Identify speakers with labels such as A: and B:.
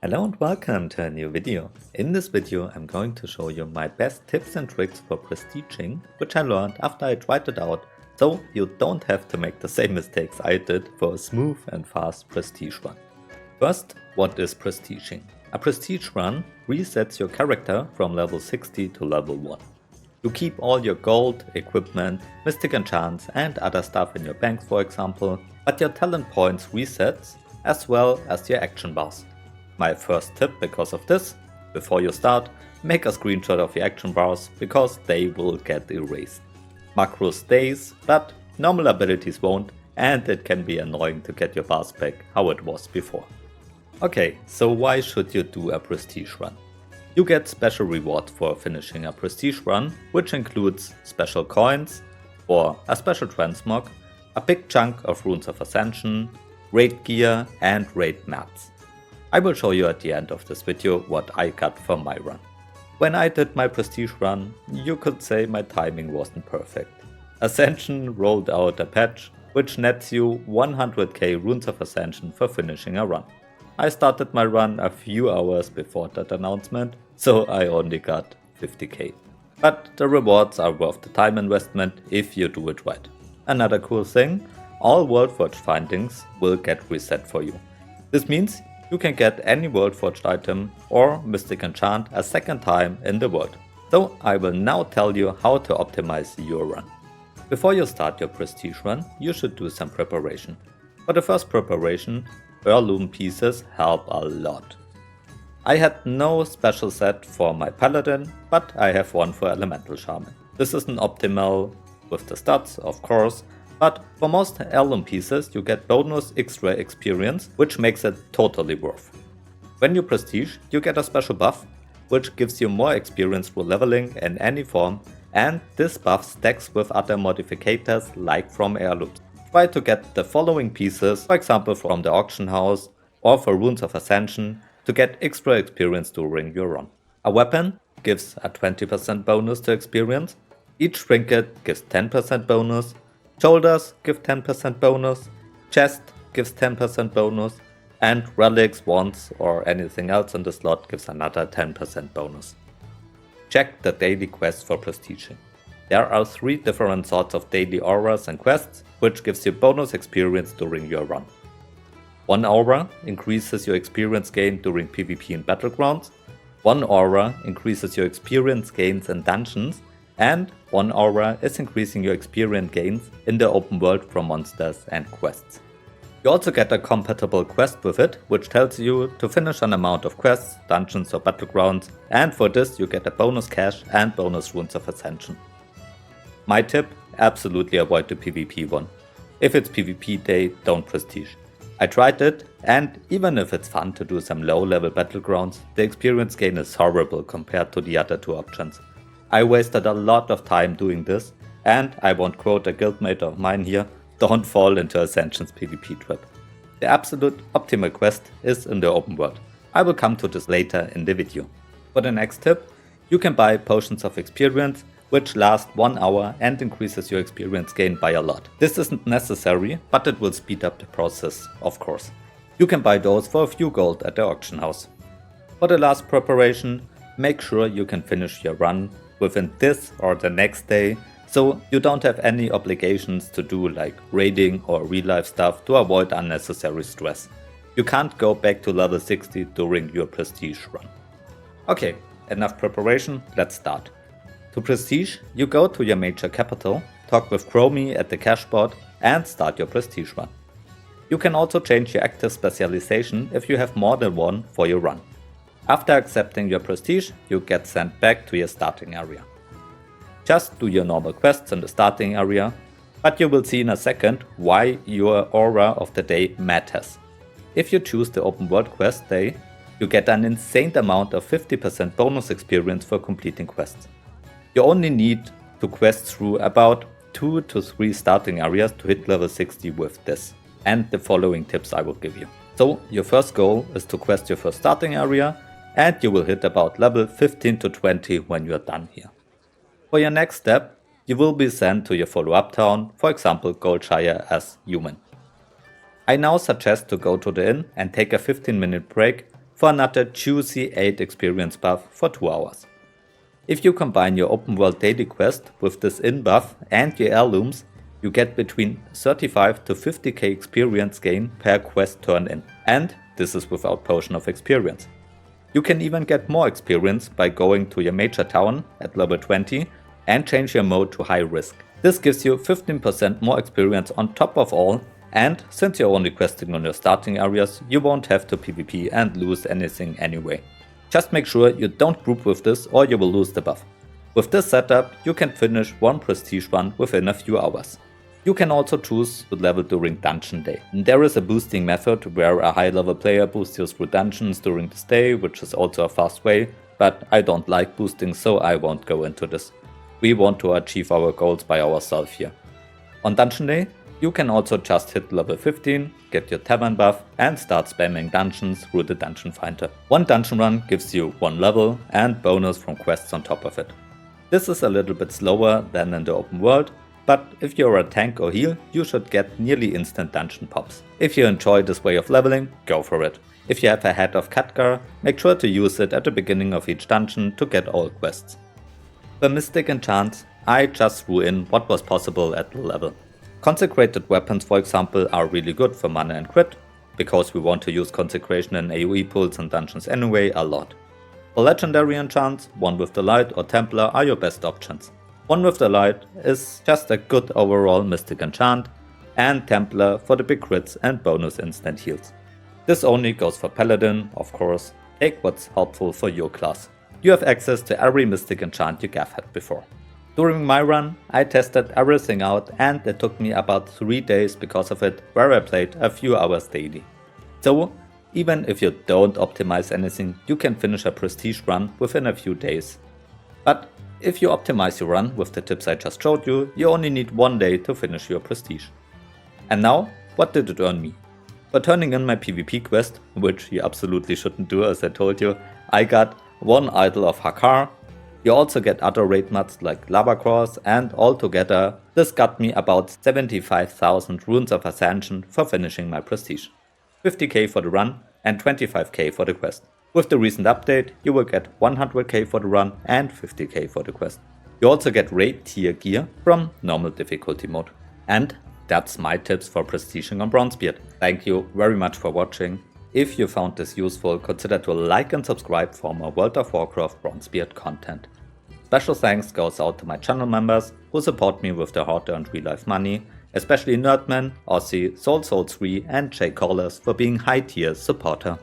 A: Hello and welcome to a new video. In this video I'm going to show you my best tips and tricks for prestiging, which I learned after I tried it out, so you don't have to make the same mistakes I did for a smooth and fast prestige run. First, what is prestiging? A prestige run resets your character from level 60 to level 1. You keep all your gold, equipment, mystic enchants and other stuff in your banks for example, but your talent points resets as well as your action bars. My first tip because of this, before you start, make a screenshot of your action bars because they will get erased. Macro stays, but normal abilities won't, and it can be annoying to get your bars back how it was before. Okay, so why should you do a prestige run? You get special rewards for finishing a prestige run, which includes special coins, or a special transmog, a big chunk of runes of ascension, raid gear and raid mats. I will show you at the end of this video what I got from my run. When I did my prestige run, you could say my timing wasn't perfect. Ascension rolled out a patch which nets you 100k runes of ascension for finishing a run. I started my run a few hours before that announcement, so I only got 50k. But the rewards are worth the time investment if you do it right. Another cool thing, all Worldforged findings will get reset for you. This means you can get any Worldforged item or mystic enchant a second time in the world. So I will now tell you how to optimize your run. Before you start your prestige run, you should do some preparation. For the first preparation, heirloom pieces help a lot. I had no special set for my paladin, but I have one for elemental shaman. This isn't optimal with the stats, of course, but for most heirloom pieces you get bonus extra experience, which makes it totally worth. When you prestige, you get a special buff, which gives you more experience through leveling in any form, and this buff stacks with other modificators like from heirlooms. Try to get the following pieces, for example from the auction house or for runes of ascension, to get extra experience during your run. A weapon gives a 20% bonus to experience, each trinket gives 10% bonus, shoulders give 10% bonus, chest gives 10% bonus, and relics, wands or anything else in the slot gives another 10% bonus. Check the daily quests for prestiging. There are 3 different sorts of daily auras and quests, which gives you bonus experience during your run. 1 aura increases your experience gain during PvP in battlegrounds, 1 aura increases your experience gains in dungeons, and 1 aura is increasing your experience gains in the open world from monsters and quests. You also get a compatible quest with it, which tells you to finish an amount of quests, dungeons or battlegrounds, and for this you get a bonus cash and bonus runes of ascension. My tip, absolutely avoid the PvP one. If it's PvP day, don't prestige. I tried it, and even if it's fun to do some low level battlegrounds, the experience gain is horrible compared to the other 2 options. I wasted a lot of time doing this, and I won't quote a guildmate of mine here, don't fall into Ascension's PvP trap. The absolute optimal quest is in the open world. I will come to this later in the video. For the next tip, you can buy potions of experience, which last 1 hour and increases your experience gain by a lot. This isn't necessary, but it will speed up the process, of course. You can buy those for a few gold at the auction house. For the last preparation, make sure you can finish your run within this or the next day, so you don't have any obligations to do like raiding or real life stuff to avoid unnecessary stress. You can't go back to level 60 during your prestige run. Okay, enough preparation, let's start. To prestige, you go to your major capital, talk with Chromie at the cash bot and start your prestige run. You can also change your active specialization if you have more than one for your run. After accepting your prestige, you get sent back to your starting area. Just do your normal quests in the starting area, but you will see in a second why your aura of the day matters. If you choose the open world quest day, you get an insane amount of 50% bonus experience for completing quests. You only need to quest through about 2 to 3 starting areas to hit level 60 with this, and the following tips I will give you. So your first goal is to quest your first starting area, and you will hit about level 15 to 20 when you are done here. For your next step, you will be sent to your follow-up town, for example Goldshire as human. I now suggest to go to the inn and take a 15-minute break for another juicy 8 experience buff for 2 hours. If you combine your open world daily quest with this in buff and your heirlooms, you get between 35 to 50k experience gain per quest turn in, and this is without potion of experience. You can even get more experience by going to your major town at level 20 and change your mode to high risk. This gives you 15% more experience on top of all, and since you're only questing on your starting areas, you won't have to PvP and lose anything anyway. Just make sure you don't group with this or you will lose the buff. With this setup, you can finish one prestige run within a few hours. You can also choose to level during dungeon day. There is a boosting method where a high level player boosts you through dungeons during this day, which is also a fast way, but I don't like boosting, so I won't go into this. We want to achieve our goals by ourselves here. On dungeon day, you can also just hit level 15, get your tavern buff and start spamming dungeons through the dungeon finder. One dungeon run gives you 1 level and bonus from quests on top of it. This is a little bit slower than in the open world, but if you're a tank or heal, you should get nearly instant dungeon pops. If you enjoy this way of leveling, go for it. If you have a head of Khadgar, make sure to use it at the beginning of each dungeon to get all quests. For Mystic enchants, I just threw in what was possible at the level. Consecrated weapons, for example, are really good for mana and crit, because we want to use consecration in AoE pools and dungeons anyway a lot. For legendary enchants, One with the Light or Templar are your best options. One with the Light is just a good overall Mystic enchant, and Templar for the big crits and bonus instant heals. This only goes for Paladin, of course. Take what's helpful for your class. You have access to every Mystic enchant you have had before. During my run, I tested everything out and it took me about 3 days because of it, where I played a few hours daily. So, even if you don't optimize anything, you can finish a prestige run within a few days. But if you optimize your run with the tips I just showed you, you only need 1 day to finish your prestige. And now, what did it earn me? For turning in my PvP quest, which you absolutely shouldn't do as I told you, I got 1 Idol of Hakar. You also get other raid mods like Lava Cross, and altogether this got me about 75,000 runes of Ascension for finishing my prestige. 50k for the run and 25k for the quest. With the recent update, you will get 100k for the run and 50k for the quest. You also get raid tier gear from normal difficulty mode. And that's my tips for prestiging on Bronzebeard. Thank you very much for watching. If you found this useful, consider to like and subscribe for more World of Warcraft Bronzebeard content. Special thanks goes out to my channel members who support me with their hard-earned real-life money, especially Nerdman, Aussie, Soul3 and Jay Collars for being high-tier supporter.